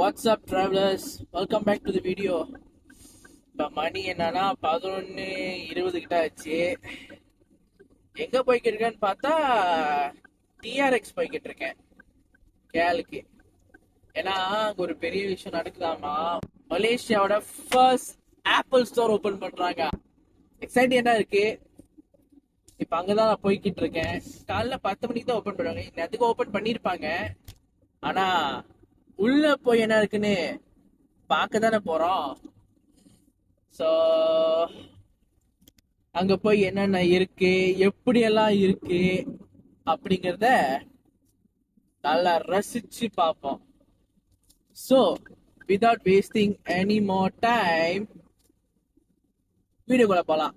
What's up travelers, welcome back to the video. இப்போ மணி என்னன்னா 11:20 கிட்ட ஆச்சு. எங்க போய்கிட்டு இருக்கேன்னு பார்த்தா டிஆர்எக்ஸ் போய்கிட்டு இருக்கேன் கேலுக்கு. ஏன்னா அங்க ஒரு பெரிய விஷயம் நடக்குதாமா. மலேசியாவோட ஃபர்ஸ்ட் ஆப்பிள் ஸ்டோர் ஓபன் பண்றாங்க. எக்ஸைட்டிங்கா இருக்கு. இப்ப அங்கதான் நான் போய்கிட்டு இருக்கேன். காலைல 10 மணிக்கு தான் ஓபன் பண்ணுவாங்க. இன்னத்துக்கு ஓபன் பண்ணிருப்பாங்க. ஆனா உள்ள போய் என்ன இருக்குன்னு பார்க்க தானே போறோம். ஸோ அங்க போய் என்னென்ன இருக்கு, எப்படியெல்லாம் இருக்கு அப்படிங்கிறத நல்லா ரசிச்சு பார்ப்போம். So without wasting any more time வீடியோக்குள்ள போலாம்.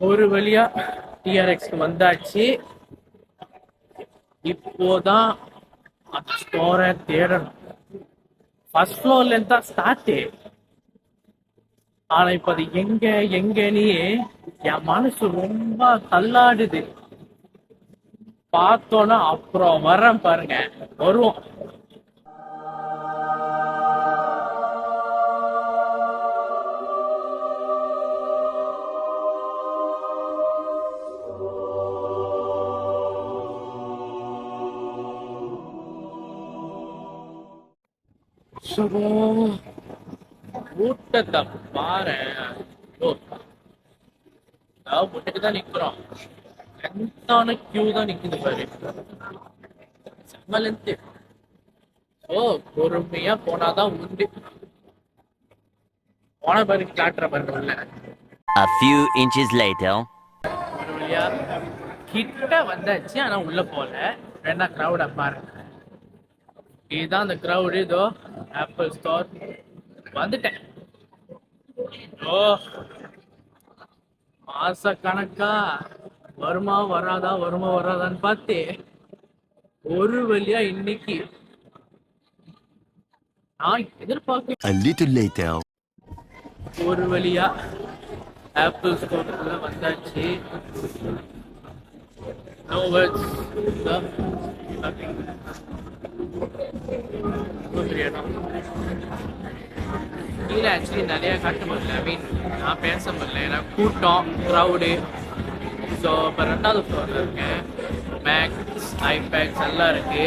ஒரு வழியா டிஆர்எக்ஸ்க்கு வந்தாச்சு. இப்போதான் அந்த ஸ்டோரை தேடணும். ஃபர்ஸ்ட் ஃப்ளோர்ல இருந்து தான் ஸ்டார்ட். ஆனா இப்ப அது எங்கன்னு என் மனசு ரொம்ப தள்ளாடுது. பார்த்தோன்னா அப்புறம் வரேன் பாருங்க, வருவோம். கூட்டத்தை பாரு. முன்னுக்கு தான் நிக்கிறோம். எந்தான கியூ தான் நிக்குது பாரு. செம்மலந்து. பொறுமையா போனாதான் உண்டு. போன பாரு காட்டுற பாருங்க. A few inches later. ஒரு வழியா கிட்ட வந்தாச்சு. ஆனா உள்ள போல. ரெண்டா கிரௌட பாருங்க. இதுதான் அந்த கிரௌடு. இதோ ஆப்பிள் ஸ்டோர் வந்துட்டேன். மாச கணக்கா வருமா வராதான்னு பார்த்து ஒரு வழியா இன்னைக்கு நான் எதிர்பார்க்க A little later. ஒரு வழியா ஆப்பிள் ஸ்டோருக்குள்ள வந்தாச்சு. No words. கீழே ஆக்சுவலி நிறைய காட்ட முடியல. நான் பேச முடியல. ஏன்னா கூட்டம், க்ரௌடு. ஸோ இப்போ 2வது ஃப்ளோரில் இருக்கேன். மேக்ஸ், ஐபேக்ஸ் எல்லாம் இருக்கு.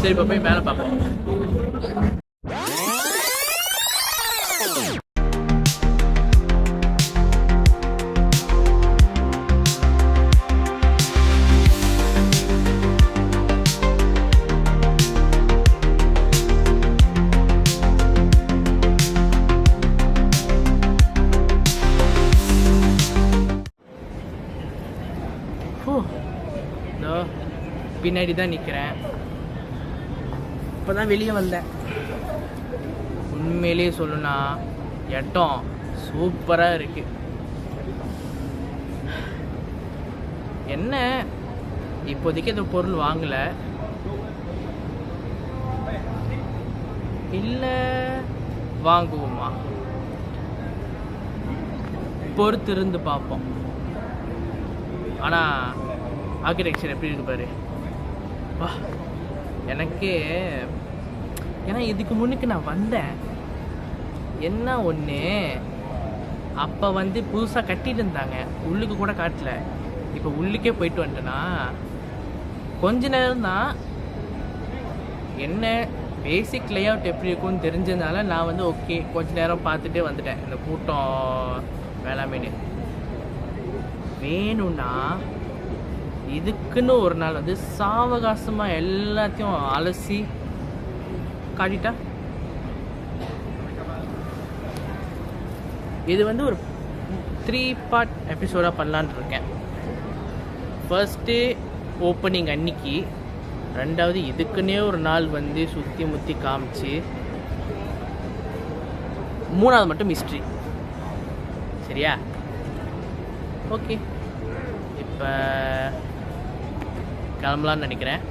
சரி, இப்போ போய் மேலே பார்ப்போம். பின்னாடி தான் நிற்கிறேன். இப்போதான் வெளியே வந்தேன். உண்மையிலேயே சொல்லணும்னா இடம் சூப்பராக இருக்கு. என்ன இப்போதைக்கு இந்த பொருள் வாங்கலை, இல்லை வாங்குவோமா பொறுத்து இருந்து பார்ப்போம். ஆனால் ஆர்கிடெக்சர் எப்படி இருக்கு பாரு. எனக்கு ஏன்னா இதுக்கு முன்னுக்கு நான் வந்தேன். என்ன ஒன்று, அப்போ வந்து புதுசாக கட்டிட்டு இருந்தாங்க, உள்ளுக்கு கூட காட்டல. இப்போ உள்ளுக்கே போயிட்டு வந்துட்டேன்னா கொஞ்ச நேரம் தான் என்ன பேசிக் லேஅவுட் எப்படி இருக்கும்னு தெரிஞ்சதுனால நான் வந்து ஓகே கொஞ்ச நேரம் பார்த்துட்டே வந்துட்டேன். இந்த கூட்டம் வேளாண்மைன்னு வேணும்னா இதுக்குன்னு ஒரு நாள் வந்து சாவகாசமாக எல்லாத்தையும் அலசி காட்டிட்டா இது வந்து ஒரு 3 பார்ட் எபிசோடாக பண்ணலான்னு இருக்கேன். ஃபர்ஸ்ட்டு ஓப்பனிங் அன்னைக்கு, ரெண்டாவது இதுக்குன்னே ஒரு நாள் வந்து சுற்றி முற்றி காமிச்சு, மூணாவது மட்டும் மிஸ்ட்ரி. சரியா? ஓகே, இப்போ கிளம்பலான்னு நினைக்கிறேன்.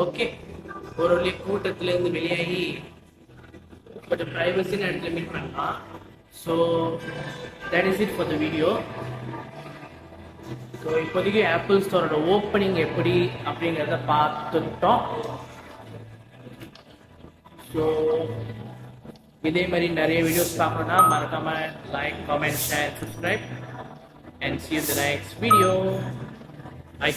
ஓகே, ஒரு வழி கூட்டத்திலேருந்து வெளியாகி கொஞ்சம் ப்ரைவசின்னு இடத்துல மீட் பண்ணலாம். So that is it for the video. So இப்போதைக்கு ஆப்பிள் ஸ்டோரோட ஓப்பனிங் எப்படி அப்படிங்கிறத பார்த்துட்டோம். ஸோ இதே மாதிரி நிறைய வீடியோஸ் பார்க்கணுன்னா மறக்காமல் like, comment, share, subscribe, and see you in the next video. Bye.